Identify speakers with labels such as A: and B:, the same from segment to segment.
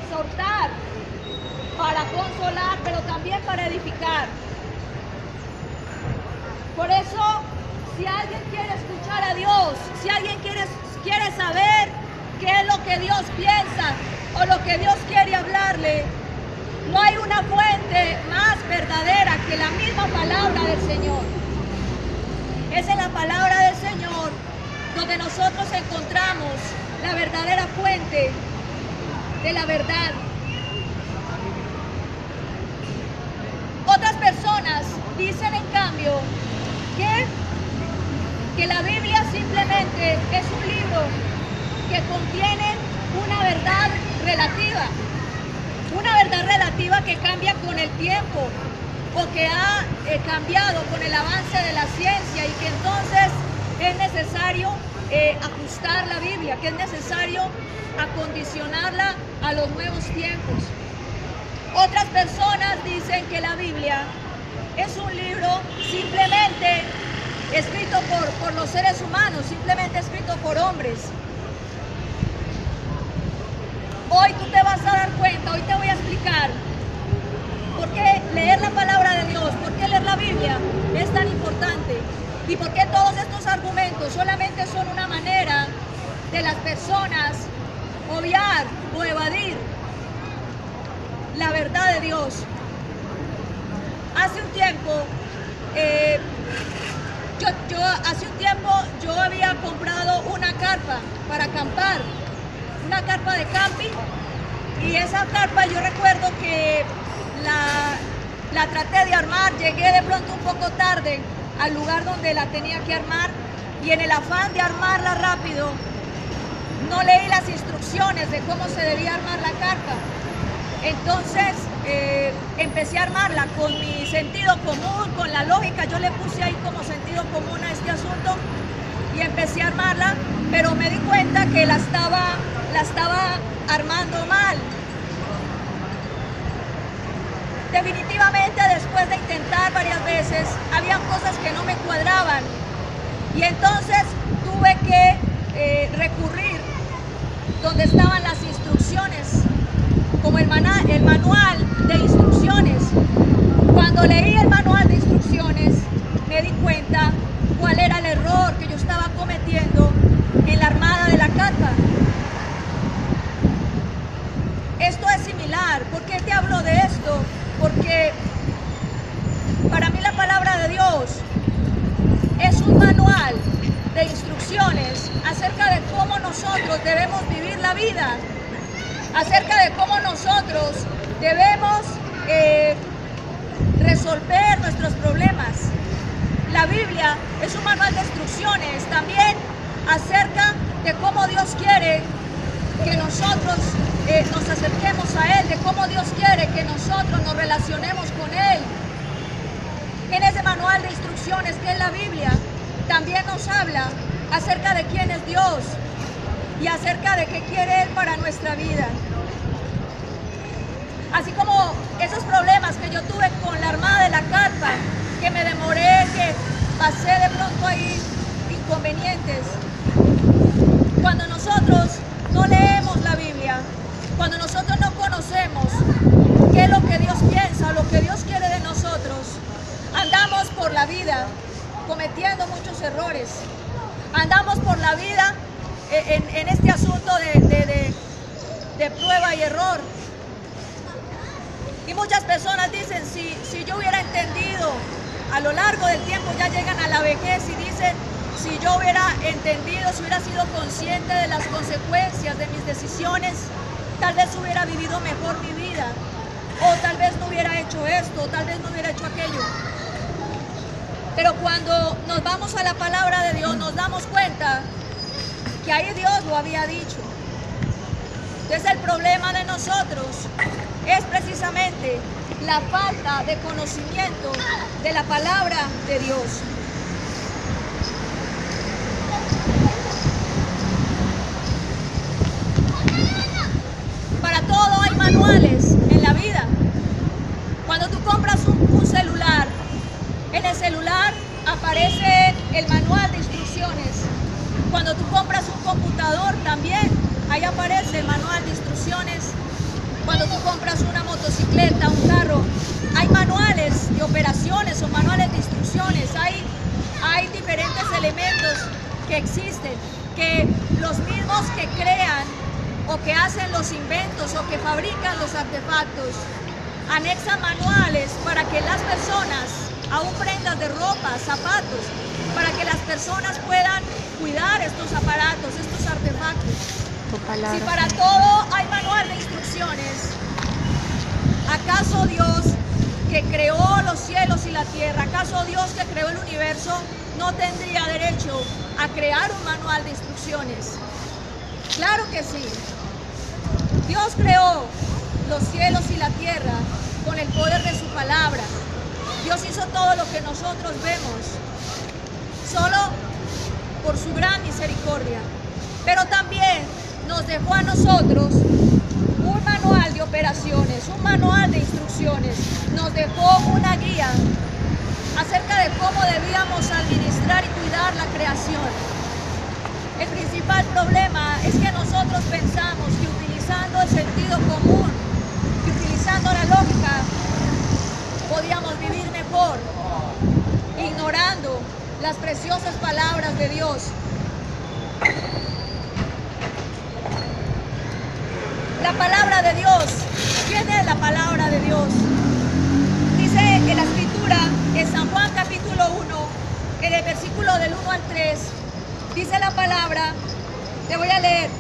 A: exhortar, para consolar, pero también para edificar. Por eso, si alguien quiere escuchar a Dios, si alguien quiere saber qué es lo que Dios piensa o lo que Dios quiere hablarle, no hay una fuente más verdadera que la misma palabra del Señor. Es en la palabra del Señor donde nosotros encontramos la verdadera fuente de la verdad. Otras personas dicen en cambio que la Biblia simplemente es un libro que contiene una verdad relativa. Una verdad relativa que cambia con el tiempo o que ha cambiado con el avance de la ciencia y que entonces es necesario ajustar la Biblia, que es necesario acondicionarla a los nuevos tiempos. Otras personas dicen que la Biblia es un libro simplemente escrito por los seres humanos, simplemente escrito por hombres. Hoy tú te vas a dar cuenta, hoy te voy a explicar por qué leer la palabra de Dios, por qué leer la Biblia es tan importante y por qué todos estos argumentos solamente son una manera de las personas obviar o evadir la verdad de Dios. Hace un tiempo yo había comprado una carpa para acampar, una carpa de camping, y esa carpa yo recuerdo que la traté de armar, llegué de pronto un poco tarde al lugar donde la tenía que armar y en el afán de armarla rápido no leí las instrucciones de cómo se debía armar la carpa. Entonces empecé a armarla con mi sentido común, con la lógica. Yo le puse ahí como sentido común a este asunto y empecé a armarla, pero me di cuenta que la estaba armando mal. Definitivamente, después de intentar varias veces, habían cosas que no me cuadraban y entonces tuve que recurrir donde estaban las instrucciones, como el manual de instrucciones. Cuando leí el manual de instrucciones, me di cuenta cuál era el error que yo estaba cometiendo en la armada de la carpa. Esto es similar. ¿Por qué te hablo de esto? Porque para mí la palabra de Dios es un manual de instrucciones acerca de cómo nosotros debemos vivir la vida, acerca de cómo nosotros debemos resolver nuestros problemas. La Biblia es un manual de instrucciones también acerca de cómo Dios quiere que nosotros nos acerquemos a Él, de cómo Dios quiere que nosotros nos relacionemos con Él. En ese manual de instrucciones que es la Biblia, también nos habla acerca de quién es Dios y acerca de qué quiere Él para nuestra vida. Así como esos problemas que yo tuve con la armada de la carpa, que me demoré, que pasé de pronto ahí inconvenientes. Cuando nosotros no leemos la Biblia, cuando nosotros no conocemos qué es lo que Dios piensa, lo que Dios quiere de nosotros, andamos por la vida cometiendo muchos errores. Andamos por la vida en este asunto de prueba y error. Y muchas personas dicen, si yo hubiera entendido, a lo largo del tiempo ya llegan a la vejez y dicen, si yo hubiera entendido, si hubiera sido consciente de las consecuencias de mis decisiones, tal vez hubiera vivido mejor mi vida, o tal vez no hubiera hecho esto, o tal vez no hubiera hecho aquello. Pero cuando nos vamos a la palabra de Dios, nos damos cuenta que ahí Dios lo había dicho. Entonces el problema de nosotros es precisamente la falta de conocimiento de la palabra de Dios. Para todo hay manuales en la vida. Cuando tú compras un celular, en el celular aparece el manual de instrucciones. Cuando tú compras un computador también, ahí aparece el manual de instrucciones. 4, hay manuales de operaciones o manuales de instrucciones, hay diferentes elementos que existen, que los mismos que crean o que hacen los inventos o que fabrican los artefactos anexan manuales para que las personas, aún prendas de ropa, zapatos, para que las personas puedan cuidar estos aparatos, estos artefactos. Si para todo hay manual de instrucciones, ¿acaso Dios que creó los cielos y la tierra, acaso Dios que creó el universo no tendría derecho a crear un manual de instrucciones? Claro que sí. Dios creó los cielos y la tierra con el poder de su palabra. Dios hizo todo lo que nosotros vemos solo por su gran misericordia, pero también nos dejó a nosotros un manual de operaciones, un manual de instrucciones, nos dejó una guía acerca de cómo debíamos administrar y cuidar la creación. El principal problema es que nosotros pensamos que utilizando el sentido común, que utilizando la lógica, podíamos vivir mejor, ignorando las preciosas palabras de Dios. La palabra de Dios. ¿Quién es la palabra de Dios? Dice en la escritura, en San Juan capítulo 1, en el versículo del 1 al 3, dice la palabra, te voy a leer,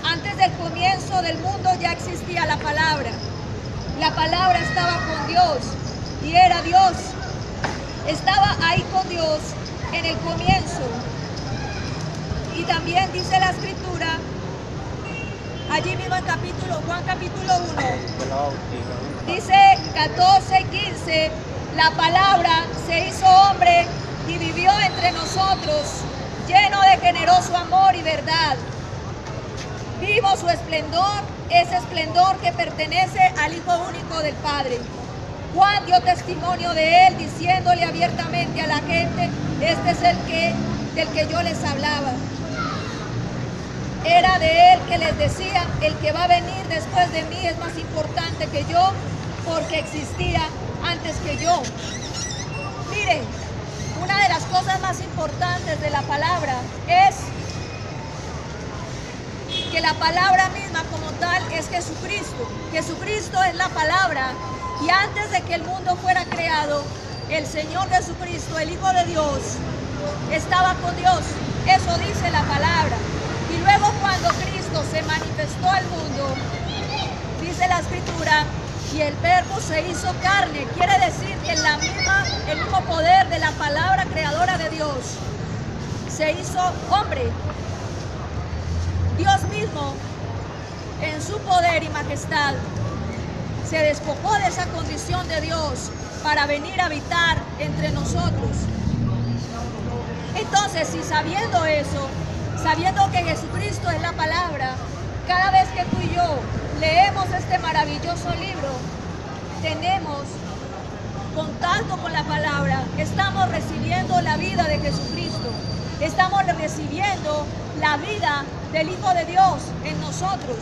A: antes del comienzo del mundo ya existía la palabra estaba con Dios y era Dios, estaba ahí con Dios en el comienzo. Y también dice la escritura, allí mismo en Juan capítulo 1, dice 14 y 15, la palabra se hizo hombre y vivió entre nosotros, lleno de generoso amor y verdad. Vimos su esplendor, ese esplendor que pertenece al Hijo único del Padre. Juan dio testimonio de él, diciéndole abiertamente a la gente, este es del que yo les hablaba. Era de él que les decía, el que va a venir después de mí es más importante que yo, porque existía antes que yo. Miren, una de las cosas más importantes de la palabra es que la palabra misma como tal es Jesucristo. Jesucristo es la palabra, y antes de que el mundo fuera creado, el Señor Jesucristo, el Hijo de Dios, estaba con Dios. Eso dice la palabra. Y luego cuando Cristo se manifestó al mundo, dice la escritura, y el verbo se hizo carne. Quiere decir que el mismo poder de la palabra creadora de Dios se hizo hombre. Dios mismo, en su poder y majestad, se despojó de esa condición de Dios para venir a habitar entre nosotros. Entonces, si sabiendo eso, sabiendo que Jesucristo es la palabra, cada vez que tú y yo leemos este maravilloso libro, tenemos contacto con la palabra, estamos recibiendo la vida de Jesucristo, estamos recibiendo la vida del Hijo de Dios en nosotros.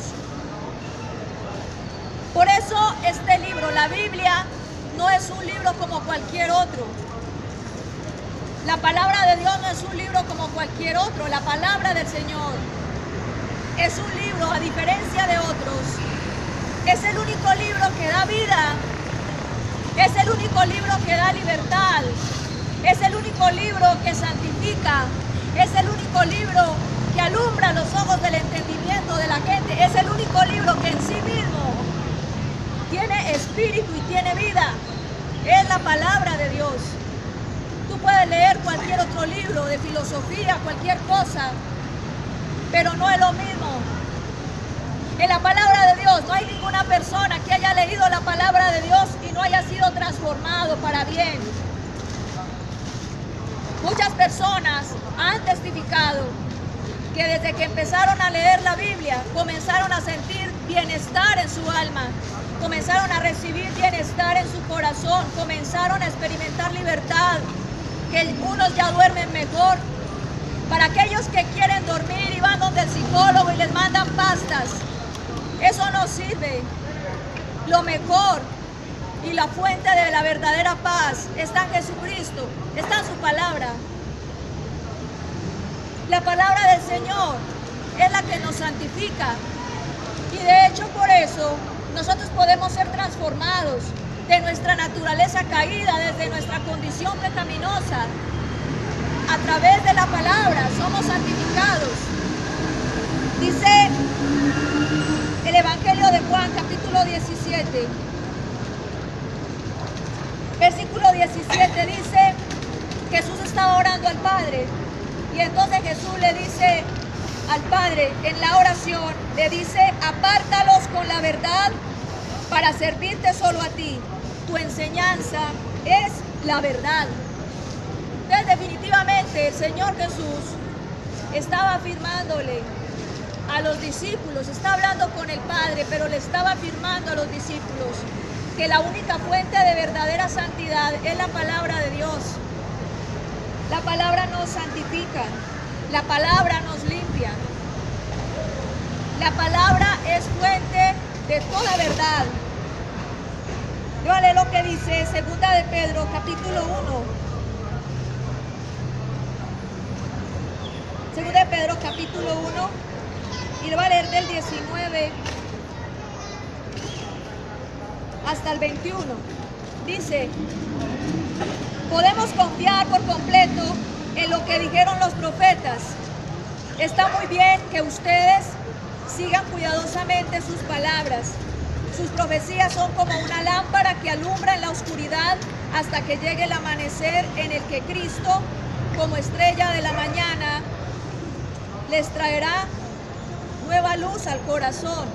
A: Por eso este libro, la Biblia, no es un libro como cualquier otro. La palabra de Dios no es un libro como cualquier otro. La palabra del Señor es un libro, a diferencia de otros, es el único libro que da vida, es el único libro que da libertad, es el único libro que santifica, es el único libro que alumbra los ojos del entendimiento de la gente, es el único libro que en sí mismo tiene espíritu y tiene vida. Es la palabra de Dios. Tú puedes leer cualquier otro libro de filosofía, cualquier cosa, pero no es lo mismo. En la palabra de Dios no hay ninguna persona que haya leído la palabra de Dios y no haya sido transformado para bien. Muchas personas han testificado que desde que empezaron a leer la Biblia comenzaron a sentir bienestar en su alma, comenzaron a recibir bienestar en su corazón, comenzaron a experimentar libertad, que unos ya duermen mejor. Para aquellos que quieren dormir y van donde el psicólogo y les mandan pastas, eso no sirve. Lo mejor Y la fuente de la verdadera paz está en Jesucristo, está en su palabra. La palabra del Señor es la que nos santifica. Y de hecho por eso nosotros podemos ser transformados de nuestra naturaleza caída, desde nuestra condición pecaminosa. A través de la palabra somos santificados. Dice el Evangelio de Juan, capítulo 17, versículo 17, dice: Jesús estaba orando al Padre, y entonces Jesús le dice al Padre en la oración, le dice: apártalos con la verdad para servirte solo a ti. Tu enseñanza es la verdad. Entonces, definitivamente el Señor Jesús estaba afirmándole a los discípulos, está hablando con el Padre, pero le estaba afirmando a los discípulos que la única fuente de verdadera santidad es la palabra de Dios. La palabra nos santifica, la palabra nos limpia. La palabra es fuente de toda verdad. Yo leo lo que dice 2 de Pedro, capítulo 1. 2 de Pedro, capítulo 1, y lo voy a leer del 19 hasta el 21. Dice: podemos confiar por completo en lo que dijeron los profetas. Está muy bien que ustedes sigan cuidadosamente sus palabras. Sus profecías son como una lámpara que alumbra en la oscuridad hasta que llegue el amanecer, en el que Cristo, como estrella de la mañana, les traerá nueva luz al corazón.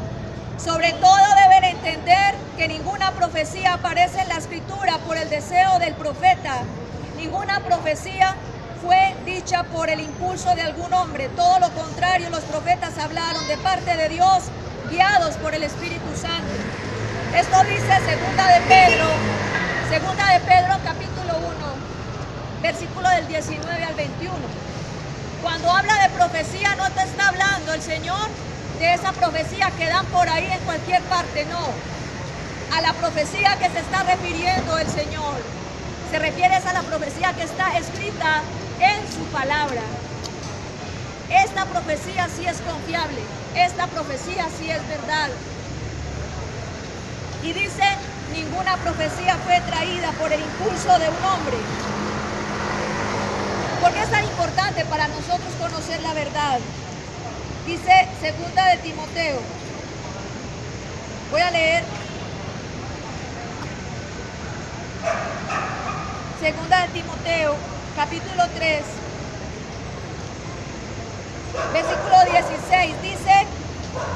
A: Sobre todo deben entender que ninguna profecía aparece en la Escritura por el deseo del profeta. Ninguna profecía fue dicha por el impulso de algún hombre. Todo lo contrario, los profetas hablaron de parte de Dios, guiados por el Espíritu Santo. Esto dice segunda de Pedro capítulo 1, versículo del 19 al 21. Cuando habla de profecía, no te está hablando el Señor de esa profecía que dan por ahí en cualquier parte, no. A la profecía que se está refiriendo el Señor se refiere a la profecía que está escrita en su palabra. Esta profecía sí es confiable, esta profecía sí es verdad. Y dice: ninguna profecía fue traída por el impulso de un hombre. ¿Por qué es tan importante para nosotros conocer la verdad? Dice 2 de Timoteo. Voy a leer 2 de Timoteo, capítulo 3, versículo 16. Dice: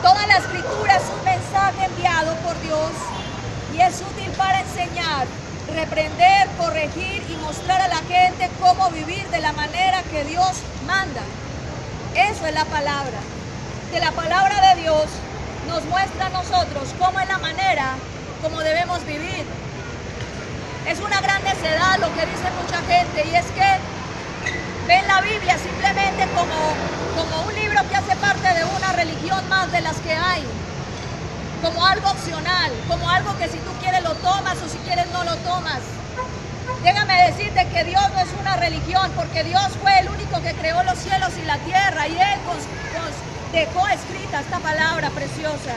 A: toda la Escritura es un mensaje enviado por Dios y es útil para enseñar, reprender, corregir y mostrar a la gente cómo vivir de la manera que Dios manda. Eso es la palabra. Que la palabra de Dios nos muestra a nosotros cómo es la manera como debemos vivir. Es una gran necedad lo que dice mucha gente, y es que ven la Biblia simplemente como un libro que hace parte de una religión más de las que hay, como algo opcional, como algo que si tú quieres lo tomas o si quieres no lo tomas. Déjame decirte que Dios no es una religión, porque Dios fue el único que creó los cielos y la tierra, y Él dejó escrita esta palabra preciosa.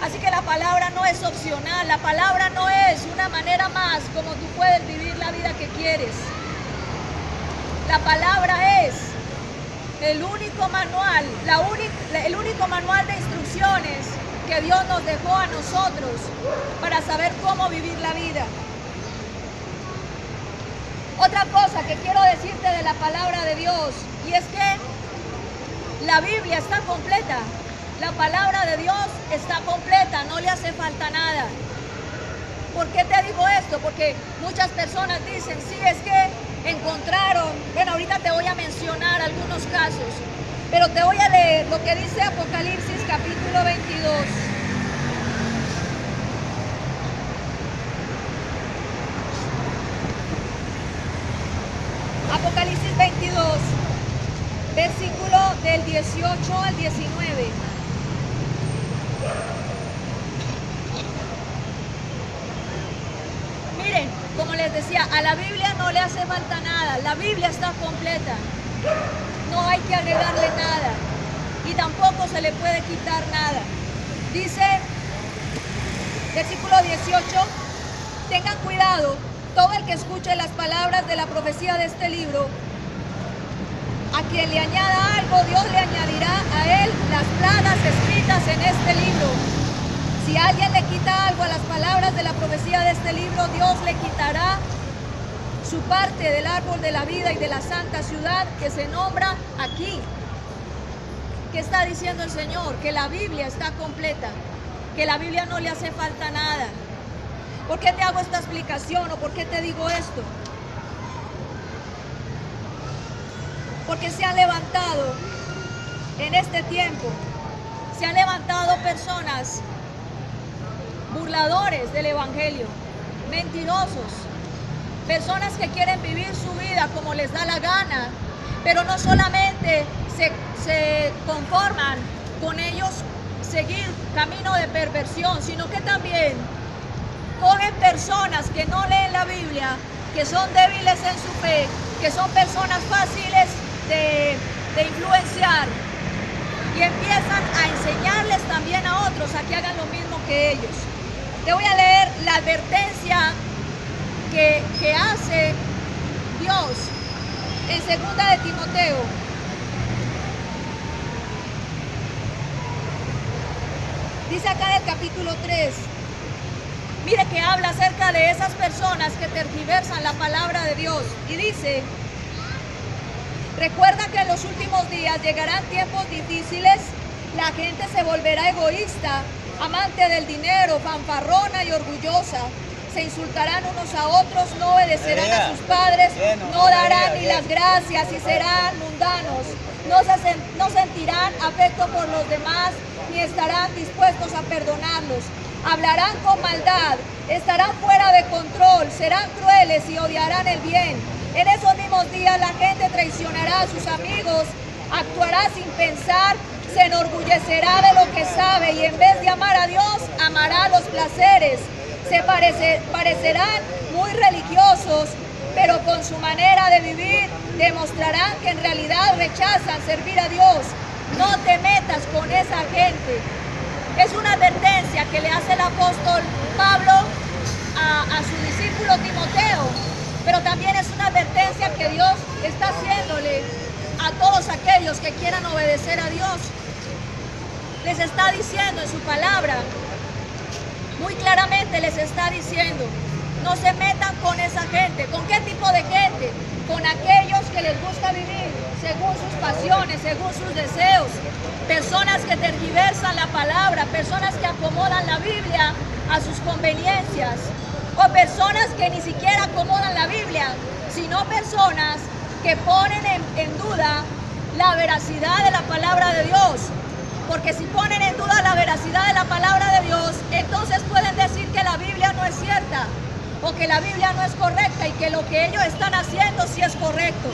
A: Así que la palabra no es opcional, la palabra no es una manera más como tú puedes vivir la vida que quieres. La palabra es el único manual, el único manual de instrucciones que Dios nos dejó a nosotros para saber cómo vivir la vida. Otra cosa que quiero decirte de la palabra de Dios, y es que la Biblia está completa. La palabra de Dios está completa, no le hace falta nada. ¿Por qué te digo esto? Porque muchas personas dicen: sí, es que encontraron, bueno, ahorita te voy a mencionar algunos casos, pero te voy a leer lo que dice Apocalipsis capítulo 22. Apocalipsis 22, versículo del 18 al 19. les decía, a la Biblia no le hace falta nada, la Biblia está completa, no hay que agregarle nada y tampoco se le puede quitar nada. Dice, versículo 18, tengan cuidado, todo el que escuche las palabras de la profecía de este libro, a quien le añada algo, Dios le añadirá a él las plagas escritas en este libro. Si alguien le quita algo a las palabras de la profecía de este libro, Dios le quitará su parte del árbol de la vida y de la santa ciudad que se nombra aquí. ¿Qué está diciendo el Señor? Que la Biblia está completa, que la Biblia no le hace falta nada. ¿Por qué te hago esta explicación o por qué te digo esto? Porque se han levantado en este tiempo, se han levantado personas burladores del evangelio, mentirosos, personas que quieren vivir su vida como les da la gana, pero no solamente se conforman con ellos seguir camino de perversión, sino que también cogen personas que no leen la Biblia, que son débiles en su fe, que son personas fáciles de influenciar, y empiezan a enseñarles también a otros a que hagan lo mismo que ellos. Te voy a leer la advertencia que hace Dios en 2 de Timoteo. Dice acá en el capítulo 3, mire que habla acerca de esas personas que tergiversan la palabra de Dios. Y dice, recuerda que en los últimos días llegarán tiempos difíciles, la gente se volverá egoísta, amante del dinero, fanfarrona y orgullosa. Se insultarán unos a otros, no obedecerán a sus padres, no darán ni las gracias y serán mundanos. No sentirán afecto por los demás, ni estarán dispuestos a perdonarlos. Hablarán con maldad, estarán fuera de control, serán crueles y odiarán el bien. En esos mismos días la gente traicionará a sus amigos, actuará sin pensar, se enorgullecerá de lo que sabe y en vez de amar a Dios, amará los placeres. Se parecerán muy religiosos, pero con su manera de vivir demostrarán que en realidad rechazan servir a Dios. No te metas con esa gente. Es una advertencia que le hace el apóstol Pablo a su discípulo Timoteo, pero también es una advertencia que Dios está haciéndole a todos aquellos que quieran obedecer a Dios. Les está diciendo en su palabra, muy claramente les está diciendo, no se metan con esa gente. ¿Con qué tipo de gente? Con aquellos que les gusta vivir según sus pasiones, según sus deseos. Personas que tergiversan la palabra, personas que acomodan la Biblia a sus conveniencias. O personas que ni siquiera acomodan la Biblia, sino personas que ponen en duda la veracidad de la palabra de Dios. Porque si ponen en duda la veracidad de la palabra de Dios, entonces pueden decir que la Biblia no es cierta o que la Biblia no es correcta y que lo que ellos están haciendo sí es correcto.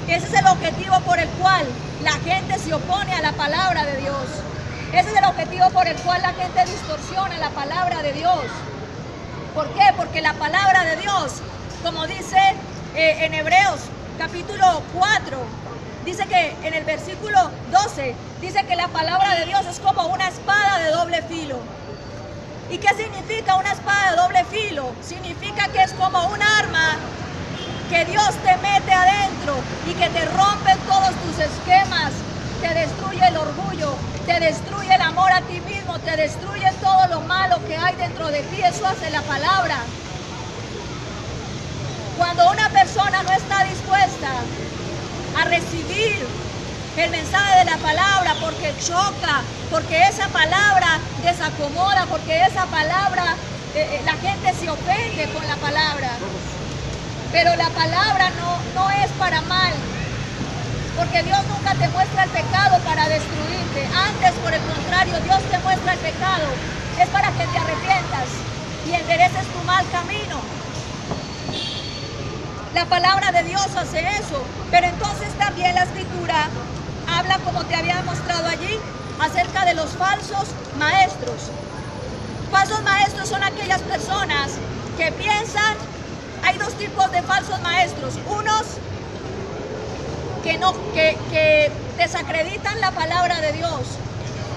A: Ese es el objetivo por el cual la gente se opone a la palabra de Dios. Ese es el objetivo por el cual la gente distorsiona la palabra de Dios. ¿Por qué? Porque la palabra de Dios, como dice en Hebreos capítulo 4, dice que en el versículo 12, dice que la palabra de Dios es como una espada de doble filo. ¿Y qué significa una espada de doble filo? Significa que es como un arma que Dios te mete adentro y que te rompe todos tus esquemas, te destruye el orgullo, te destruye el amor a ti mismo, te destruye todo lo malo que hay dentro de ti. Eso hace la palabra. Cuando una persona no está dispuesta a recibir el mensaje de la palabra porque choca, porque esa palabra desacomoda, porque esa palabra, la gente se ofende con la palabra. Pero la palabra no es para mal, porque Dios nunca te muestra el pecado para destruirte. Antes, por el contrario, Dios te muestra el pecado. Es para que te arrepientas y endereces tu mal camino. La palabra de Dios hace eso, pero entonces también la Escritura habla, como te había mostrado allí, acerca de los falsos maestros. Falsos maestros son aquellas personas que piensan hay dos tipos de falsos maestros. Unos que desacreditan la palabra de Dios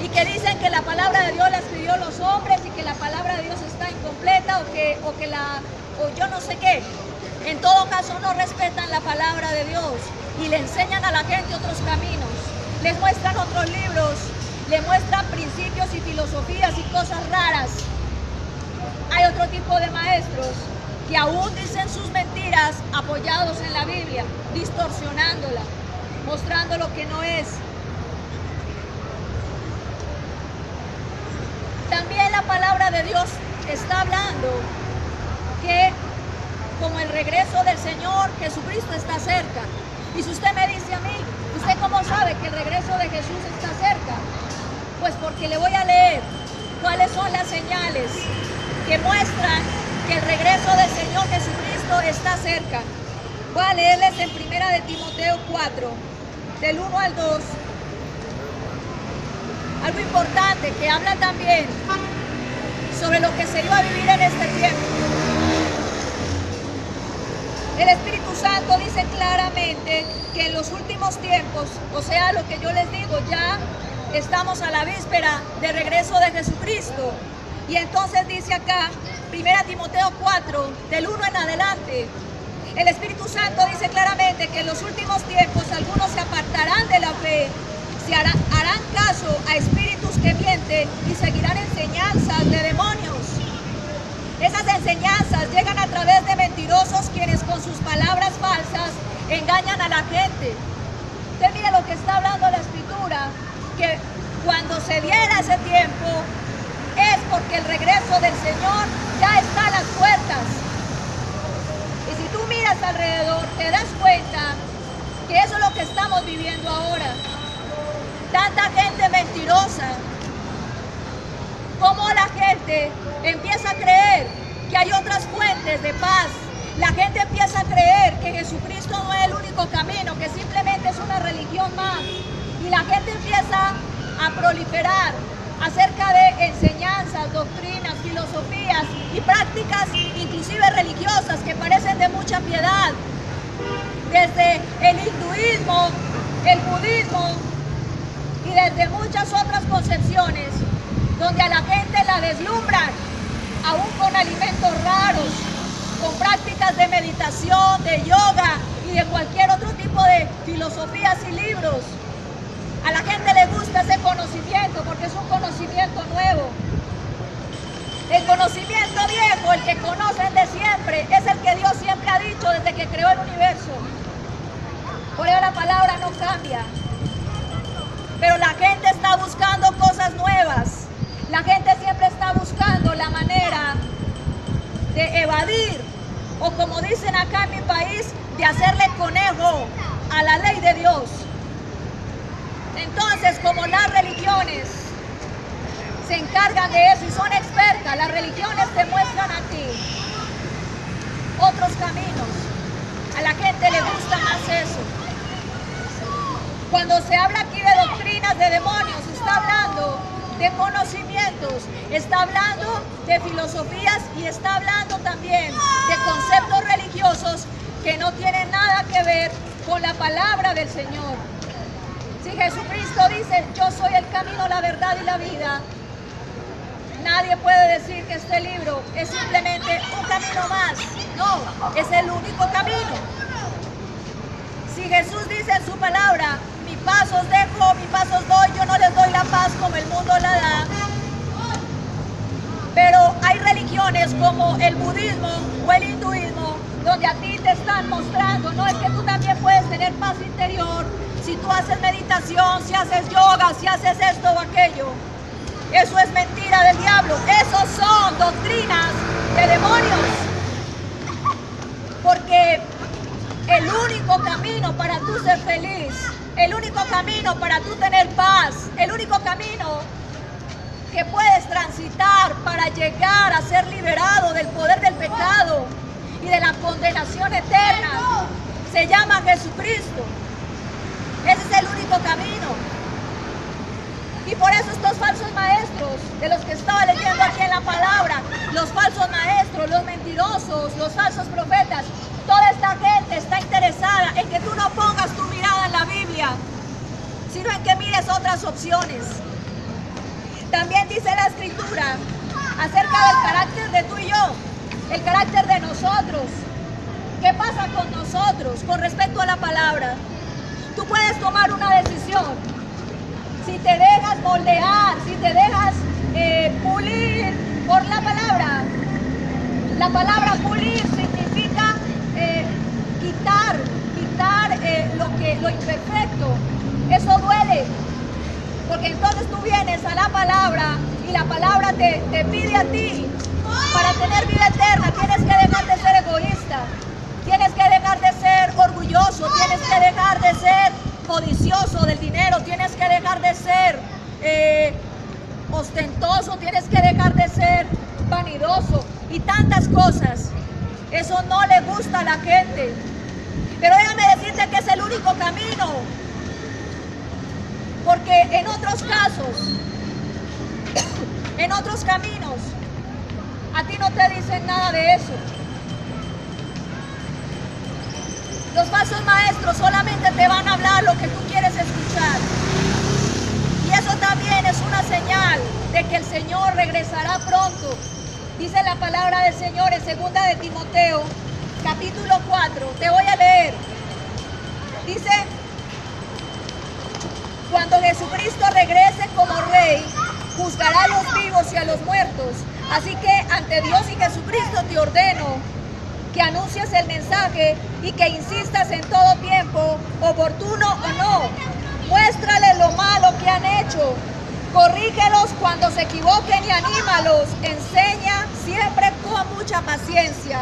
A: y que dicen que la palabra de Dios la escribió los hombres y que la palabra de Dios está incompleta o yo no sé qué. En todo caso no respetan la palabra de Dios y le enseñan a la gente otros caminos, les muestran otros libros, le muestran principios y filosofías y cosas raras. Hay otro tipo de maestros que aún dicen sus mentiras apoyados en la Biblia, distorsionándola, mostrando lo que no es. También la palabra de Dios está hablando que como el regreso del Señor Jesucristo está cerca. Y si usted me dice a mí, ¿usted cómo sabe que el regreso de Jesús está cerca? Pues porque le voy a leer cuáles son las señales que muestran que el regreso del Señor Jesucristo está cerca. Voy a leerles en 1 de Timoteo 4, del 1 al 2. Algo importante que habla también sobre lo que se iba a vivir en este tiempo. El Espíritu Santo dice claramente que en los últimos tiempos, o sea, lo que yo les digo, ya estamos a la víspera del regreso de Jesucristo. Y entonces dice acá, 1 Timoteo 4, del 1 en adelante, el Espíritu Santo dice claramente que en los últimos tiempos algunos se apartarán de la fe, harán caso a espíritus que mienten y seguirán enseñanzas de demonios. Esas enseñanzas llegan a través de mentirosos quienes con sus palabras falsas engañan a la gente. Usted mire lo que está hablando la Escritura, que cuando se diera ese tiempo es porque el regreso del Señor ya está a las puertas. Y si tú miras alrededor, te das cuenta que eso es lo que estamos viviendo ahora. Tanta gente mentirosa. Cómo la gente empieza a creer que hay otras fuentes de paz. La gente empieza a creer que Jesucristo no es el único camino, que simplemente es una religión más. Y la gente empieza a proliferar acerca de enseñanzas, doctrinas, filosofías y prácticas inclusive religiosas que parecen de mucha piedad. Desde el hinduismo, el budismo y desde muchas otras concepciones donde a la gente la deslumbran, aún con alimentos raros, con prácticas de meditación, de yoga y de cualquier otro tipo de filosofías y libros. A la gente le gusta ese conocimiento porque es un conocimiento nuevo. El conocimiento viejo, el que conocen de siempre, es el que Dios siempre ha dicho desde que creó el universo. Por eso la palabra no cambia. Pero la gente está buscando cosas nuevas. La gente siempre está buscando la manera de evadir, o como dicen acá en mi país, de hacerle conejo a la ley de Dios. Entonces, como las religiones se encargan de eso y son expertas, las religiones te muestran a ti otros caminos. A la gente le gusta más eso. Cuando se habla aquí de doctrinas de demonios, está hablando de conocimientos, está hablando de filosofías y está hablando también de conceptos religiosos que no tienen nada que ver con la palabra del Señor. Si Jesucristo dice, yo soy el camino, la verdad y la vida, nadie puede decir que este libro es simplemente un camino más. No, es el único camino. Si Jesús dice en su palabra, mi paz os dejo, mi paz os doy, yo no les doy la paz como el mundo la da. Pero hay religiones como el budismo o el hinduismo donde a ti te están mostrando, no es que tú también puedes tener paz interior si tú haces meditación, si haces yoga, si haces esto o aquello. Eso es mentira del diablo. Esos son doctrinas de demonios. Porque el único camino para tú ser feliz, el único camino para tú tener paz, el único camino que puedes transitar para llegar a ser liberado del poder del pecado y de la condenación eterna, se llama Jesucristo. Ese es el único camino. Y por eso estos falsos maestros, de los que estaba leyendo aquí en la palabra, los falsos maestros, los mentirosos, los falsos profetas, toda esta gente está interesada en que tú no pongas tu mirada en la Biblia, sino en que mires otras opciones. También dice la Escritura acerca del carácter de tú y yo, el carácter de nosotros. ¿Qué pasa con nosotros con respecto a la palabra? Tú puedes tomar una decisión. Si te dejas moldear, si te dejas pulir por la palabra. La palabra pulir significa quitar lo imperfecto. Eso duele. Porque entonces tú vienes a la palabra y la palabra te pide a ti, para tener vida eterna, tienes que dejar de ser egoísta, tienes que dejar de ser orgulloso, tienes que dejar de ser codicioso del dinero, tienes que dejar de ser ostentoso, tienes que dejar de ser vanidoso y tantas cosas. Eso no le gusta a la gente. Pero déjame decirte que es el único camino. Porque en otros casos, en otros caminos, a ti no te dicen nada de eso. Los falsos maestros solamente te van a hablar lo que tú quieres escuchar. Y eso también es una señal de que el Señor regresará pronto. Dice la palabra del Señor en 2 de Timoteo, capítulo 4. Te voy a leer. Dice: cuando Jesucristo regrese como Rey, juzgará a los vivos y a los muertos. Así que ante Dios y Jesucristo te ordeno que anuncies el mensaje y que insistas en todo tiempo, oportuno o no. Muéstrale lo malo que han hecho. Corrígelos cuando se equivoquen y anímalos. Enseña siempre con mucha paciencia.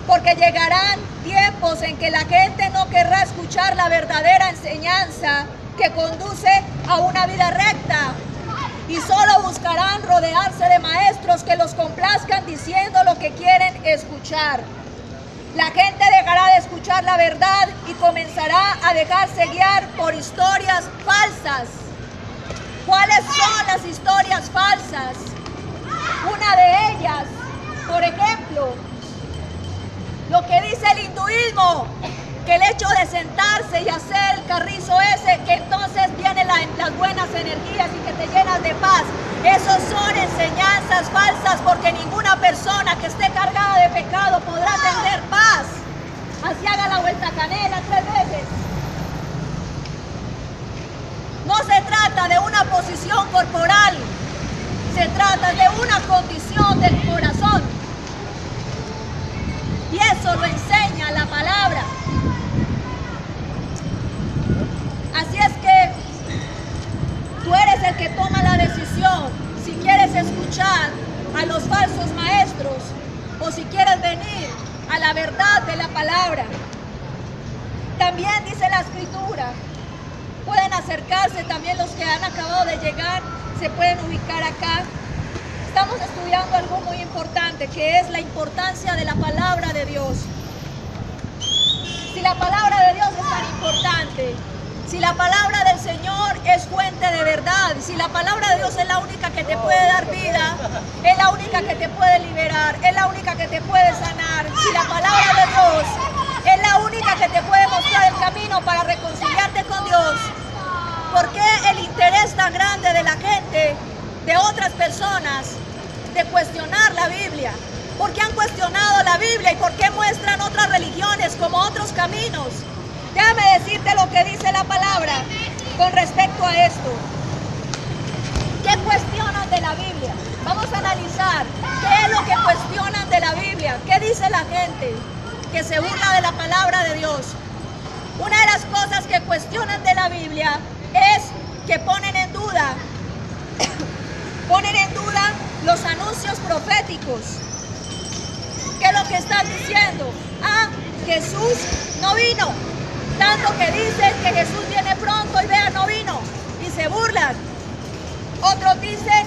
A: Porque llegarán tiempos en que la gente no querrá escuchar la verdadera enseñanza que conduce a una vida recta, y solo buscarán rodearse de maestros que los complazcan diciendo lo que quieren escuchar. La gente dejará de escuchar la verdad y comenzará a dejarse guiar por historias falsas. ¿Cuáles son las historias falsas? Una de ellas, por ejemplo, lo que dice el hinduismo, que el hecho de sentarse y hacer el carrizo ese, que entonces vienen las buenas energías y que te llenas de paz. Esos son enseñanzas falsas, porque ninguna persona que esté cargada de pecado podrá tener paz. Así haga la vuelta canela 3 veces. No se trata de una posición corporal, se trata de una condición del corazón. Y eso lo enseña la palabra. Así es que tú eres el que toma la decisión si quieres escuchar a los falsos maestros o si quieres venir a la verdad de la palabra. También dice la Escritura, pueden acercarse también los que han acabado de llegar, se pueden ubicar acá. Estamos estudiando algo muy importante, que es la importancia de la palabra de Dios. Si la palabra de Dios es tan importante, si la palabra del Señor es fuente de verdad, si la palabra de Dios es la única que te puede dar vida, es la única que te puede liberar, es la única que te puede sanar, si la palabra de Dios es la única que te puede mostrar el camino para reconciliarte con Dios, ¿por qué el interés tan grande de la gente, de otras personas, de cuestionar la Biblia? ¿Por qué han cuestionado la Biblia y por qué muestran otras religiones como otros caminos? Déjame decirte lo que dice la palabra con respecto a esto. ¿Qué cuestionan de la Biblia? Vamos a analizar qué es lo que cuestionan de la Biblia. ¿Qué dice la gente que se burla de la palabra de Dios? Una de las cosas que cuestionan de la Biblia es que ponen en duda los anuncios proféticos. ¿Qué es lo que están diciendo? Ah, Jesús no vino. Tanto que dicen que Jesús viene pronto y vean, no vino. Y se burlan. Otros dicen,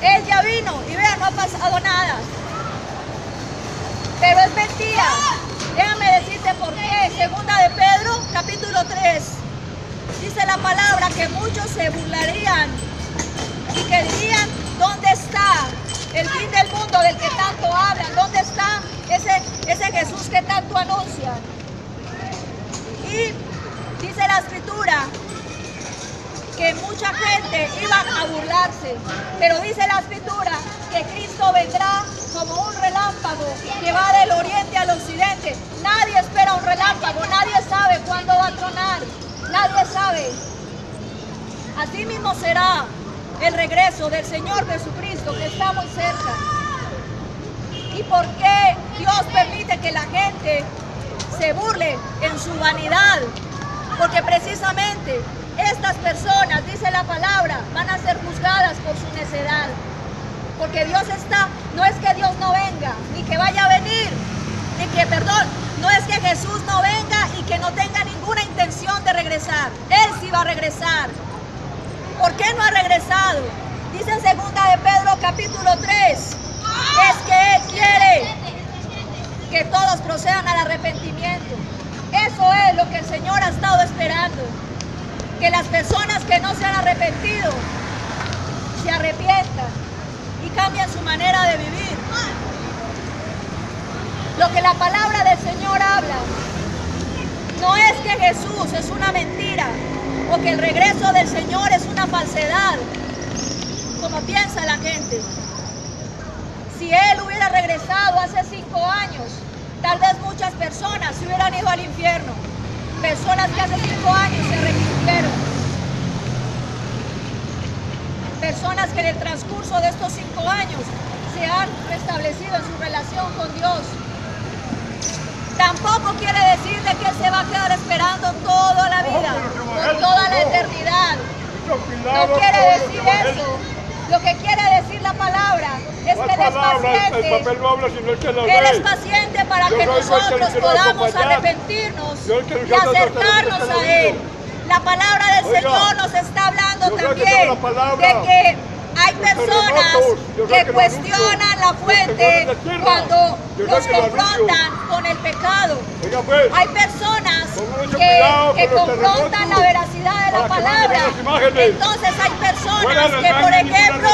A: Él ya vino y vean, no ha pasado nada. Pero es mentira. Déjame decirte por qué. Segunda de Pedro, capítulo 3. Dice la palabra que muchos se burlarían y que dirían, ¿dónde está el fin del mundo del que tanto ese Jesús que tanto anuncian. Y dice la Escritura que mucha gente iba a burlarse, pero dice la Escritura que Cristo vendrá como un relámpago que va del oriente al occidente. Nadie espera un relámpago, nadie sabe cuándo va a tronar, nadie sabe. Así mismo será el regreso del Señor Jesucristo, que está muy cerca. ¿Y por qué Dios permite que la gente se burle en su vanidad? Porque precisamente estas personas, dice la palabra, van a ser juzgadas por su necedad. Porque Dios está, no es que Dios no venga, ni que vaya a venir, ni que, perdón, no es que Jesús no venga y que no tenga ninguna intención de regresar. Él sí va a regresar. ¿Por qué no ha regresado? Dice en 2 de Pedro capítulo 3, es que Él quiere que todos procedan al arrepentimiento. Eso es lo que el Señor ha estado esperando. Que las personas que no se han arrepentido se arrepientan y cambien su manera de vivir. Lo que la palabra del Señor habla no es que Jesús es una mentira o que el regreso del Señor es una falsedad, como piensa la gente. Si Él hubiera regresado hace 5 años, tal vez muchas personas se hubieran ido al infierno. Personas que hace 5 años se arrepintieron. Personas que en el transcurso de estos 5 años se han restablecido en su relación con Dios. Tampoco quiere decir de que Él se va a quedar esperando toda la vida, por toda la eternidad. No quiere decir eso. Lo que quiere decir la palabra es que Él es paciente. Él es paciente para que nosotros podamos arrepentirnos y acercarnos a Él. La palabra del Señor nos está hablando también de que hay personas que cuestionan la fuente cuando nos confrontan con el pecado. Hay personas que confrontan la veracidad de la palabra. Entonces hay personas que, por ejemplo,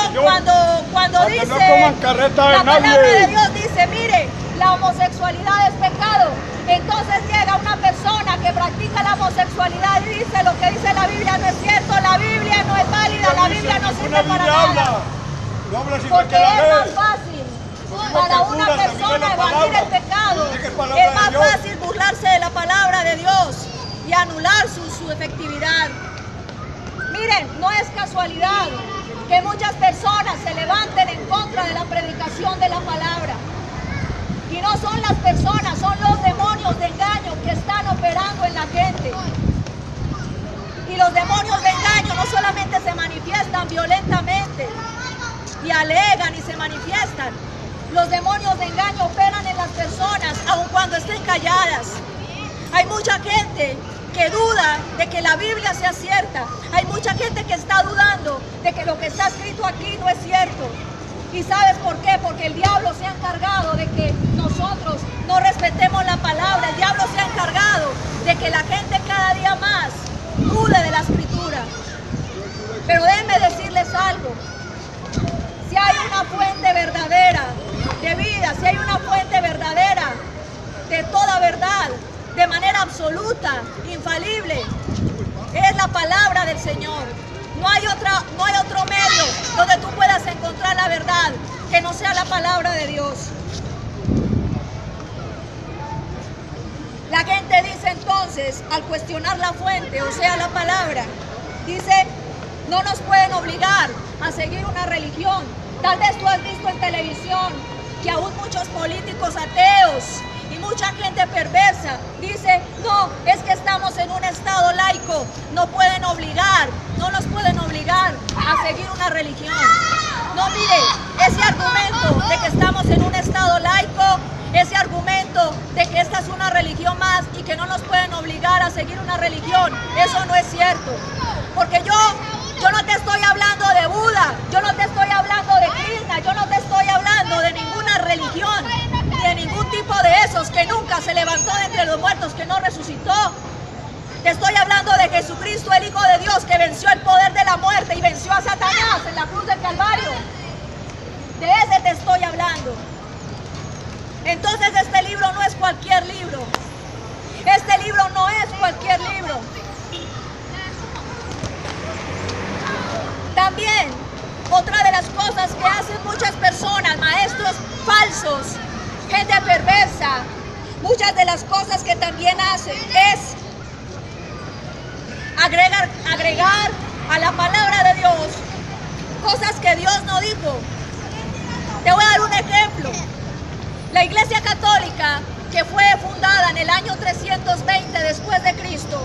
A: cuando dice la palabra de Dios, dice, mire, la homosexualidad es pecado. Entonces llega una persona que practica la homosexualidad y dice lo que dice la Biblia no es cierto, la Biblia no es válida, la Biblia no sirve para nada. Porque es más fácil para una persona evadir el pecado, es más fácil burlarse de la palabra de Dios y anular su efectividad. Miren, no es casualidad que muchas personas se levanten en contra de la predicación de la palabra. Y no son las personas, son los demonios de engaño que están operando en la gente. Y los demonios de engaño no solamente se manifiestan violentamente y alegan y se manifiestan. Los demonios de engaño operan en las personas aun cuando estén calladas. Hay mucha gente que duda de que la Biblia sea cierta. Hay mucha gente que está dudando de que lo que está escrito aquí no es cierto. ¿Y sabes por qué? Porque el diablo se ha encargado de que nosotros no respetemos la palabra. El diablo se ha encargado de que la gente cada día más dude de la Escritura. Pero déjenme decirles algo. Si hay una fuente verdadera de vida, si hay una fuente verdadera de toda verdad, de manera absoluta, infalible, es la palabra del Señor. No hay otro medio donde tú puedas encontrar la verdad que no sea la palabra de Dios. La gente dice entonces, al cuestionar la fuente, o sea, la palabra, dice, no nos pueden obligar a seguir una religión. Tal vez tú has visto en televisión que aún muchos políticos ateos y mucha gente perversa dice, no, es que estamos en un estado laico, no pueden obligar, no nos pueden obligar a seguir una religión. No, mire, ese argumento de que estamos en un estado laico, ese argumento de que esta es una religión más y que no nos pueden obligar a seguir una religión, eso no es cierto. Porque yo no te estoy hablando de Buda, yo no te estoy hablando de Krishna, yo no te estoy hablando de ninguna religión, ni de ningún tipo de esos que nunca se levantó de entre los muertos, que no resucitó. Te estoy hablando de Jesucristo, el Hijo de Dios, que venció el poder de la muerte y venció a Satanás en la cruz del Calvario. De ese te estoy hablando. Entonces este libro no es cualquier libro. Este libro no es cualquier libro. También, otra de las cosas que hacen muchas personas, maestros falsos, gente perversa, muchas de las cosas que también hacen es agregar a la palabra de Dios cosas que Dios no dijo. Te voy a dar un ejemplo. La Iglesia Católica, que fue fundada en el año 320 después de Cristo,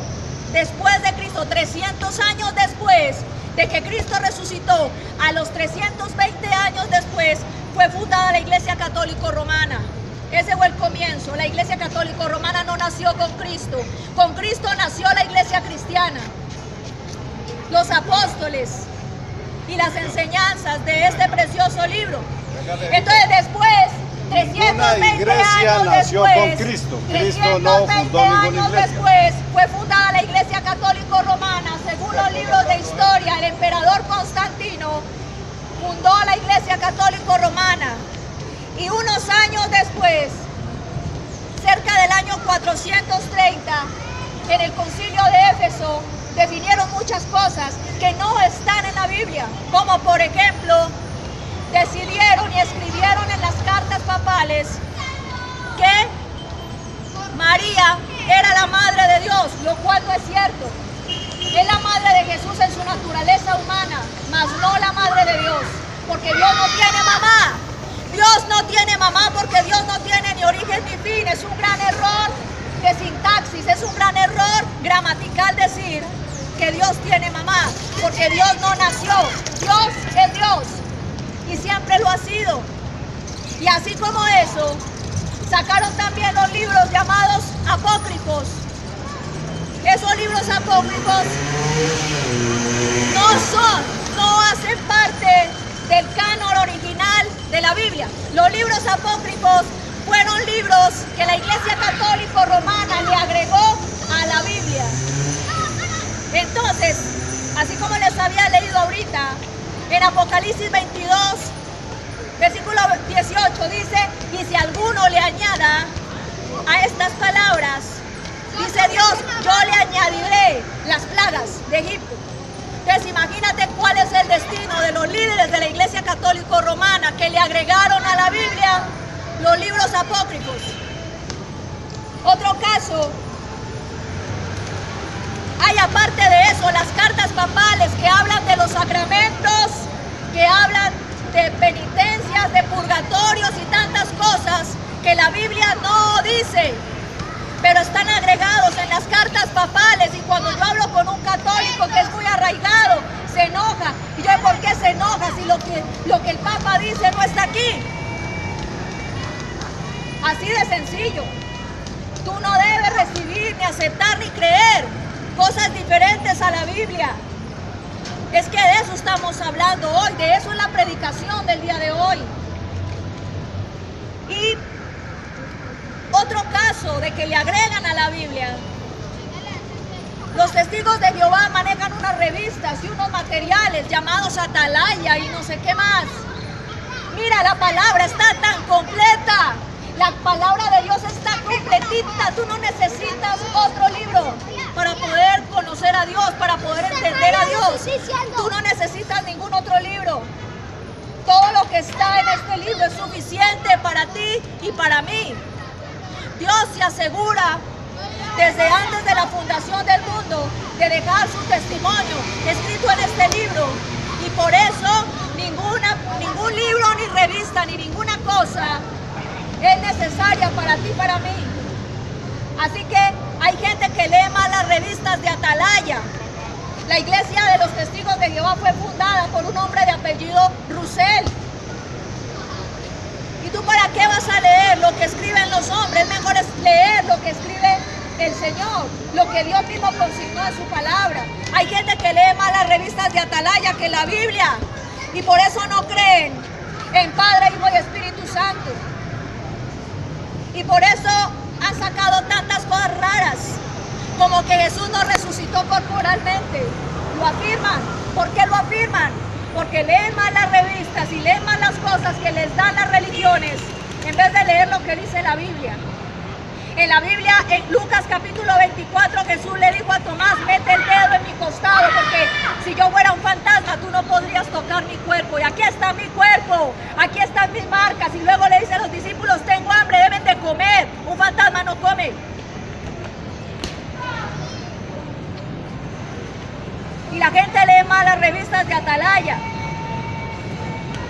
A: 300 años después de que Cristo resucitó, a los 320 años después, fue fundada la Iglesia Católica Romana. Ese fue el comienzo. La Iglesia Católica Romana no nació con Cristo nació la Iglesia cristiana. Los apóstoles y las enseñanzas de este precioso libro. Entonces después, 320 años
B: nació
A: después,
B: con Cristo. Cristo no fundó ninguna iglesia.
A: Después fue fundada la Iglesia Católica Romana. Según los libros de historia, el emperador Constantino fundó la Iglesia Católica Romana. Y unos años después, cerca del año 430, en el concilio de Éfeso, definieron muchas cosas que no están en la Biblia, como por ejemplo, decidieron y escribieron en las cartas papales que María era la madre de Dios, lo cual no es cierto. Es la madre de Jesús en su naturaleza humana, mas no la madre de Dios, porque Dios no tiene mamá. Dios no tiene mamá porque Dios no tiene ni origen ni fin. Es un gran error de sintaxis, es un gran error gramatical decir que Dios tiene mamá, porque Dios no nació. Dios es Dios y siempre lo ha sido. Y así como eso, sacaron también los libros llamados apócrifos. Esos libros apócrifos no hacen parte del canon original de la Biblia. Los libros apócrifos fueron libros que la Iglesia Católica Romana le agregó a la Biblia. Entonces, así como les había leído ahorita, en Apocalipsis 22, versículo 18 dice: y si alguno le añada a estas palabras, dice Dios, yo le añadiré las plagas de Egipto. Entonces imagínate cuál es el destino de los líderes de la Iglesia Católica Romana que le agregaron a la Biblia los libros apócrifos. Otro caso, hay aparte de eso las cartas papales que hablan de los sacramentos, que hablan de penitencias, de purgatorios y tantas cosas que la Biblia no dice, pero están agregados en las cartas papales. Y cuando yo hablo con un católico que es muy arraigado, se enoja. ¿Y yo por qué se enoja si lo que el Papa dice no está aquí? Así de sencillo. Tú no debes recibir, ni aceptar, ni creer cosas diferentes a la Biblia. Es que de eso estamos hablando hoy, de eso es la predicación del día de hoy. Y otro caso de que le agregan a la Biblia, los testigos de Jehová manejan unas revistas y unos materiales llamados Atalaya y no sé qué más. Mira, la palabra está tan completa, la palabra de Dios está completita. Tú no necesitas otro libro para poder conocer a Dios, para poder entender a Dios. Tú no necesitas ningún otro libro. Todo lo que está en este libro es suficiente para ti y para mí. Dios se asegura desde antes de la fundación del mundo de dejar su testimonio escrito en este libro, y por eso ningún libro, ni revista, ni ninguna cosa es necesaria para ti y para mí. Así que hay gente que lee más las revistas de Atalaya. La Iglesia de los Testigos de Jehová fue fundada por un hombre de apellido Russell. ¿Y tú para qué vas a leer lo que escriben los hombres? Mejor es leer lo que escribe el Señor, lo que Dios mismo consignó en su palabra. Hay gente que lee más las revistas de Atalaya que la Biblia, y por eso no creen en Padre, Hijo y Espíritu Santo. Y por eso han sacado tantas cosas raras, como que Jesús no resucitó corporalmente. Lo afirman. ¿Por qué lo afirman? Porque leen más las revistas y leen más las cosas que les dan las religiones, en vez de leer lo que que dice la Biblia. En la Biblia, en Lucas capítulo 24, Jesús le dijo a Tomás, mete el dedo en mi costado, porque si yo fuera un fantasma, tú no podrías tocar mi cuerpo. Y aquí está mi cuerpo, aquí están mis marcas. Y luego le dice a los discípulos, tengo hambre, deben de comer. Un fantasma no come. Y la gente lee mal las revistas de Atalaya.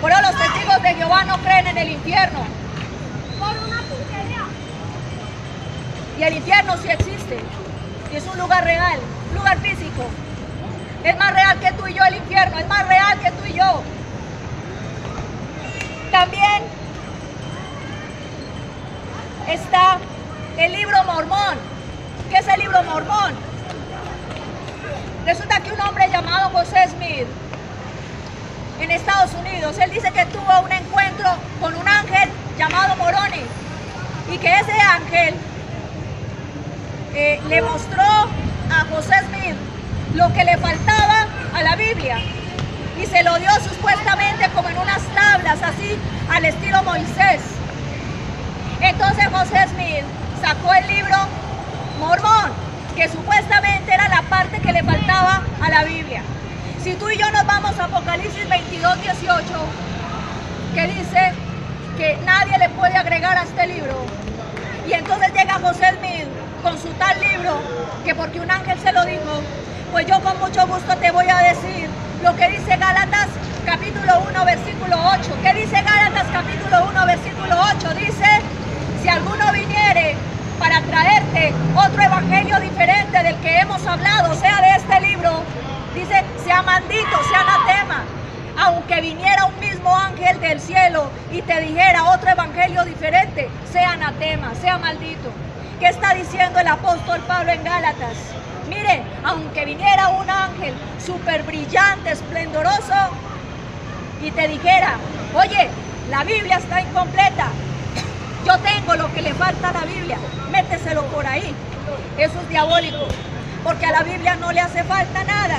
A: Por eso los testigos de Jehová no creen en el infierno. Y el infierno sí existe. Y es un lugar real, un lugar físico. Es más real que tú y yo el infierno, es más real que tú y yo. También está el libro Mormón. ¿Qué es el libro Mormón? Resulta que un hombre llamado José Smith en Estados Unidos, él dice que tuvo un encuentro con un ángel llamado Moroni y que ese ángel le mostró a José Smith lo que le faltaba a la Biblia y se lo dio supuestamente como en unas tablas así al estilo Moisés. Entonces José Smith sacó el libro Mormón, que supuestamente era la parte que le faltaba a la Biblia. Si tú y yo nos vamos a Apocalipsis 22:18, que dice que nadie le puede agregar a este libro, y entonces llega José Smith con su tal libro, que porque un ángel se lo dijo, pues yo con mucho gusto te voy a decir lo que dice Gálatas capítulo 1 versículo 8. ¿Qué dice Gálatas capítulo 1 versículo 8? Dice, si alguno viniere para traerte otro evangelio diferente del que hemos hablado, sea de este libro, dice, sea maldito, sea anatema. Aunque viniera un mismo ángel del cielo y te dijera otro evangelio diferente, sea anatema, sea maldito. ¿Qué está diciendo el apóstol Pablo en Gálatas? Mire, aunque viniera un ángel súper brillante, esplendoroso, y te dijera, oye, la Biblia está incompleta, yo tengo lo que le falta a la Biblia, méteselo por ahí. Eso es diabólico, porque a la Biblia no le hace falta nada.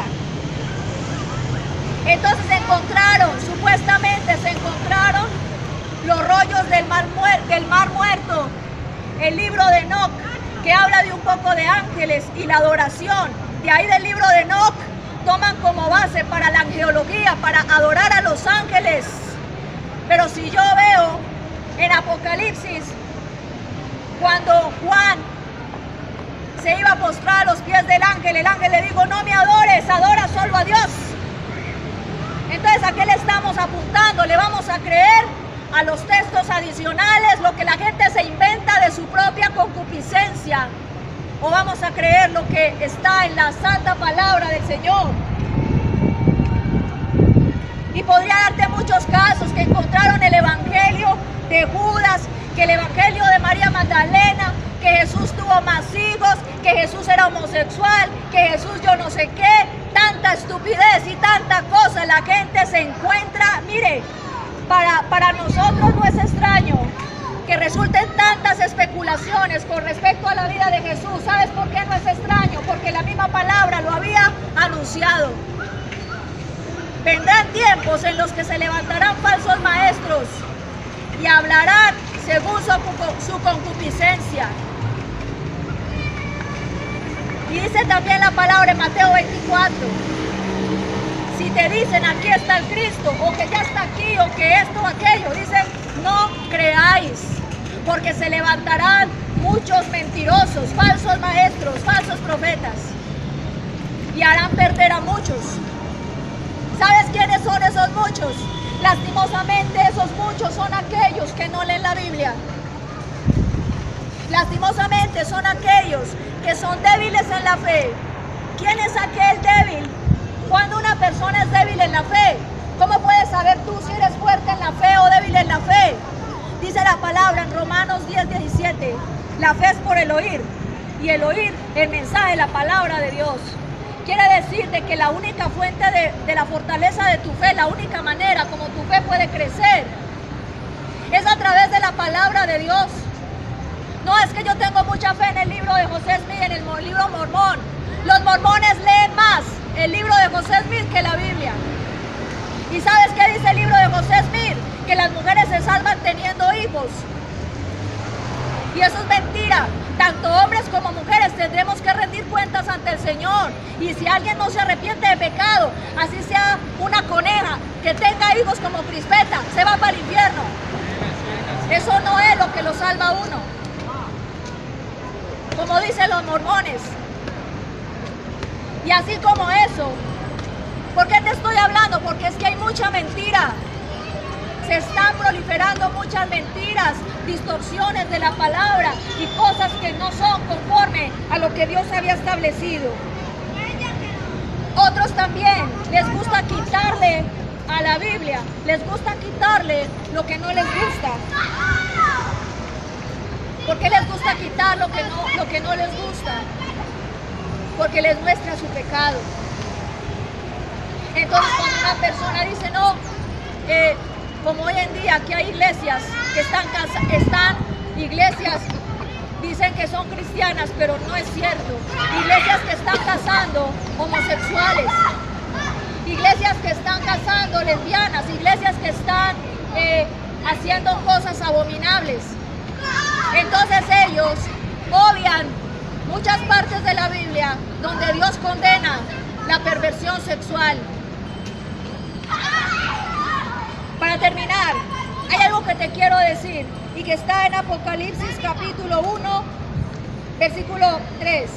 A: Entonces supuestamente se encontraron los rollos del mar muerto, el libro de Enoc, que habla de un poco de ángeles y la adoración. De ahí del libro de Enoc toman como base para la angelología, para adorar a los ángeles. Pero si yo veo en Apocalipsis, cuando Juan se iba a postrar a los pies del ángel, el ángel le dijo, no me adores, adora solo a Dios. Entonces, ¿a qué le estamos apuntando? ¿Le vamos a creer a los textos adicionales, lo que la gente se inventa de su propia concupiscencia? ¿O vamos a creer lo que está en la santa palabra del Señor? Y podría darte muchos casos que encontraron el evangelio de Judas, que el evangelio de María Magdalena, que Jesús tuvo más hijos, que Jesús era homosexual, que Jesús yo no sé qué, tanta estupidez y tanta cosa la gente se encuentra. Mire, para nosotros no es extraño que resulten tantas especulaciones con respecto a la vida de Jesús. ¿Sabes por qué no es extraño? Porque la misma palabra lo había anunciado. Vendrán tiempos en los que se levantarán falsos maestros y hablarán según su concupiscencia. Y dice también la palabra en Mateo 24, si te dicen aquí está el Cristo, o que ya está aquí, o que esto o aquello, dice, no creáis, porque se levantarán muchos mentirosos, falsos maestros, falsos profetas, y harán perder a muchos. ¿Sabes quiénes son esos muchos? Lastimosamente esos muchos son aquellos que no leen la Biblia. Lastimosamente son aquellos que son débiles en la fe. ¿Quién es aquel débil? Cuando una persona es débil en la fe, ¿cómo puedes saber tú si eres fuerte en la fe o débil en la fe? Dice la palabra en Romanos 10:17, la fe es por el oír, y el oír el mensaje, la palabra de Dios. Quiere decirte que la única fuente de la fortaleza de tu fe, la única manera como tu fe puede crecer, es a través de la palabra de Dios. No es que yo tengo mucha fe en el libro de José Smith, en el libro Mormón. Los mormones leen más el libro de José Smith que la Biblia. ¿Y sabes qué dice el libro de José Smith? Que las mujeres se salvan teniendo hijos. Y eso es mentira. Tanto hombres como mujeres tendremos que rendir cuentas ante el Señor. Y si alguien no se arrepiente de pecado, así sea una coneja que tenga hijos como crispeta, se va para el infierno. Eso no es lo que lo salva a uno, como dicen los mormones. Y así como eso, ¿por qué te estoy hablando? Porque es que hay mucha mentira. Se están proliferando muchas mentiras, distorsiones de la palabra y cosas que no son conforme a lo que Dios había establecido. Otros también les gusta quitarle a la Biblia, les gusta quitarle lo que no les gusta. ¿Por qué les gusta quitar lo que no les gusta? Porque les muestra su pecado. Entonces cuando una persona dice no, como hoy en día que hay iglesias que iglesias dicen que son cristianas, pero no es cierto. Iglesias que están casando homosexuales, iglesias que están casando lesbianas, iglesias que están haciendo cosas abominables. Entonces ellos odian muchas partes de la Biblia donde Dios condena la perversión sexual. Para terminar, hay algo que te quiero decir y que está en Apocalipsis capítulo 1, versículo 3.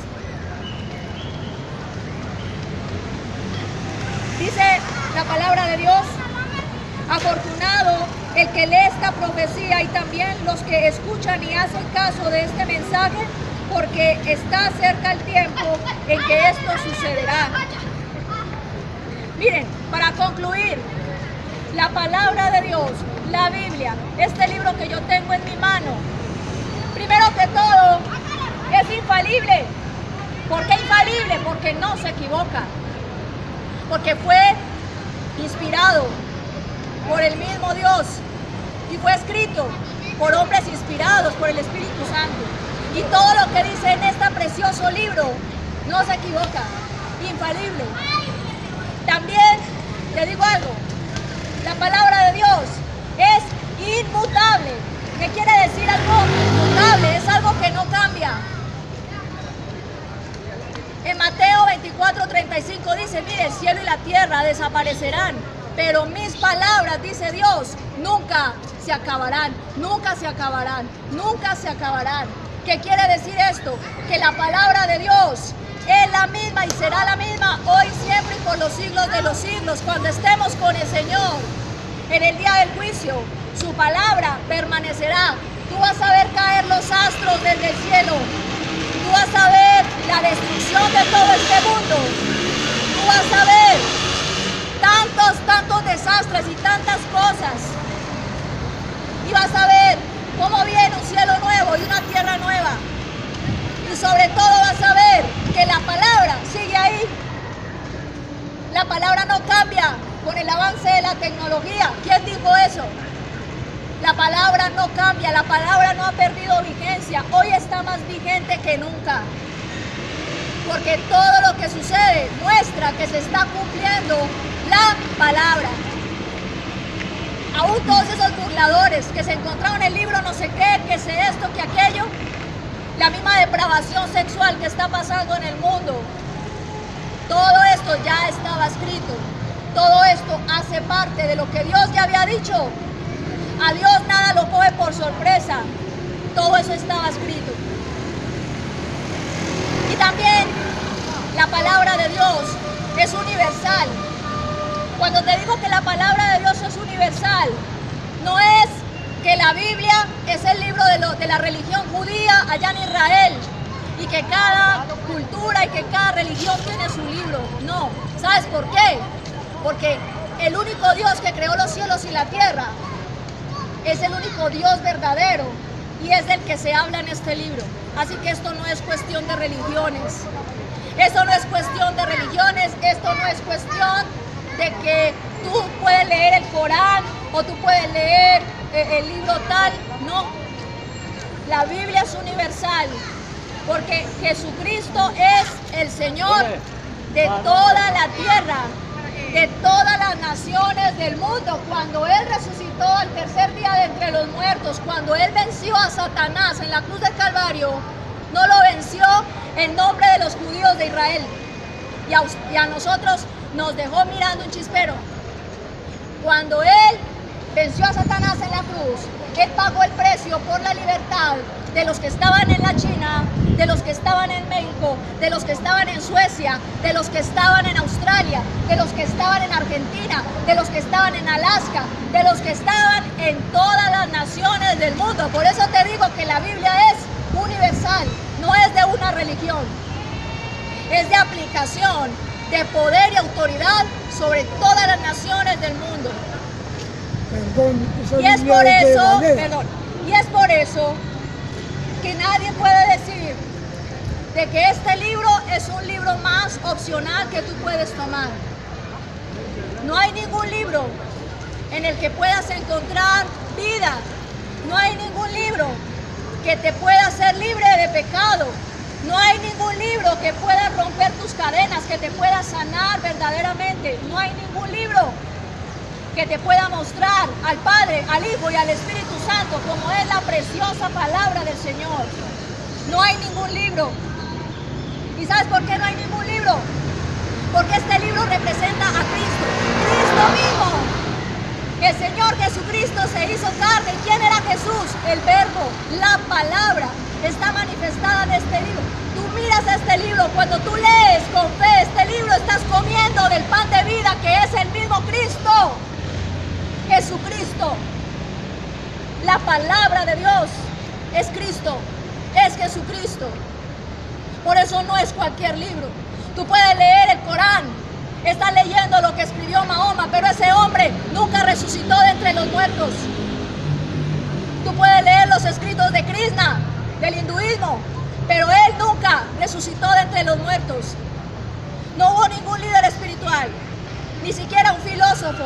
A: Dice la palabra de Dios: afortunado el que lee esta profecía y también los que escuchan y hacen caso de este mensaje, porque está cerca el tiempo en que esto sucederá. Miren, para concluir, la palabra de Dios, la Biblia, este libro que yo tengo en mi mano, primero que todo, es infalible. ¿Por qué infalible? Porque no se equivoca. Porque fue inspirado por el mismo Dios y fue escrito por hombres inspirados por el Espíritu Santo. Y todo lo que dice en este precioso libro no se equivoca, infalible. También te digo algo, la palabra de Dios es inmutable. ¿Qué quiere decir algo inmutable? Es algo que no cambia. En Mateo 24:35 dice, mire, el cielo y la tierra desaparecerán, pero mis palabras, dice Dios, nunca se acabarán, nunca se acabarán, nunca se acabarán. ¿Qué quiere decir esto? Que la palabra de Dios es la misma y será la misma hoy, siempre y por los siglos de los siglos. Cuando estemos con el Señor en el día del juicio, su palabra permanecerá. Tú vas a ver caer los astros desde el cielo. Tú vas a ver la destrucción de todo este mundo. Tú vas a ver tantos desastres y tantas cosas. Y vas a ver cómo viene un cielo nuevo y una tierra nueva. Y sobre todo vas a ver que la palabra sigue ahí. La palabra no cambia con el avance de la tecnología. ¿Quién dijo eso? La palabra no cambia, la palabra no ha perdido vigencia. Hoy está más vigente que nunca. Porque todo lo que sucede muestra que se está cumpliendo la palabra. Aún todos esos burladores que se encontraron en el libro no sé qué, que sé esto, que aquello, la misma depravación sexual que está pasando en el mundo, todo esto ya estaba escrito. Todo esto hace parte de lo que Dios ya había dicho. A Dios nada lo coge por sorpresa. Todo eso estaba escrito. Y también la palabra de Dios es universal. Cuando te digo que la palabra de Dios es universal, no es que la Biblia es el libro de la religión judía allá en Israel y que cada cultura y que cada religión tiene su libro. No. ¿Sabes por qué? Porque el único Dios que creó los cielos y la tierra es el único Dios verdadero y es del que se habla en este libro. Así que esto no es cuestión de religiones. Eso no es cuestión de religiones, esto no es cuestión de que tú puedes leer el Corán o tú puedes leer el libro tal. No, la Biblia es universal porque Jesucristo es el Señor de toda la tierra, de todas las naciones del mundo. Cuando Él resucitó al tercer día resucitaría de entre los muertos, cuando Él venció a Satanás en la cruz del Calvario, no lo venció en nombre de los judíos de Israel. Y a nosotros nos dejó mirando un chispero. Cuando Él venció a Satanás en la cruz, Él pagó el precio por la libertad de los que estaban en la China, de los que estaban en México, de los que estaban en Suecia, de los que estaban en Australia, de los que estaban en Argentina, de los que estaban en Alaska, de los que estaban en todas las naciones del mundo. Por eso te digo que la Biblia es universal, no es de una religión, es de aplicación, de poder y autoridad sobre todas las naciones del mundo. Y es por eso que nadie puede decir de que este libro es un libro más opcional que tú puedes tomar. No hay ningún libro en el que puedas encontrar vida. No hay ningún libro que te pueda hacer libre de pecado. No hay ningún libro que pueda romper tus cadenas, que te pueda sanar verdaderamente. No hay ningún libro que te pueda mostrar al Padre, al Hijo y al Espíritu Santo como es la preciosa palabra del Señor. No hay ningún libro. ¿Y sabes por qué no hay ningún libro? Porque este libro representa a Cristo. Cristo mismo. El Señor Jesucristo se hizo carne. ¿Y quién era Jesús? El Verbo, la palabra, está manifestada en este libro. Tú miras este libro, cuando tú lees con fe este libro, estás comiendo del pan de vida que es el mismo Cristo. Jesucristo. La palabra de Dios es Cristo, es Jesucristo. Por eso no es cualquier libro. Tú puedes leer el Corán, estás leyendo lo que escribió Mahoma, pero ese hombre nunca resucitó de entre los muertos. Tú puedes leer los escritos de Krishna, del hinduismo, pero él nunca resucitó de entre los muertos. No hubo ningún líder espiritual, ni siquiera un filósofo,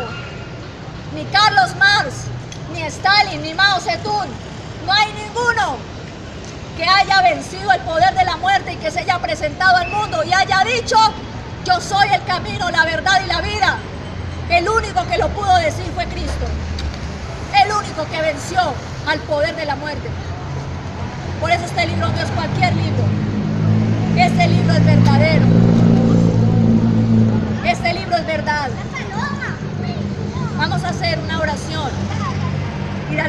A: ni Carlos Marx, ni Stalin, ni Mao Zedong. No hay ninguno que haya vencido el poder de la muerte y que se haya presentado al mundo y haya dicho: yo soy el camino, la verdad y la vida. El único que lo pudo decir fue Cristo. El único que venció al poder de la muerte. Por eso este libro no es cualquier libro. Este libro es verdadero. Este libro es verdad. Vamos a hacer una oración.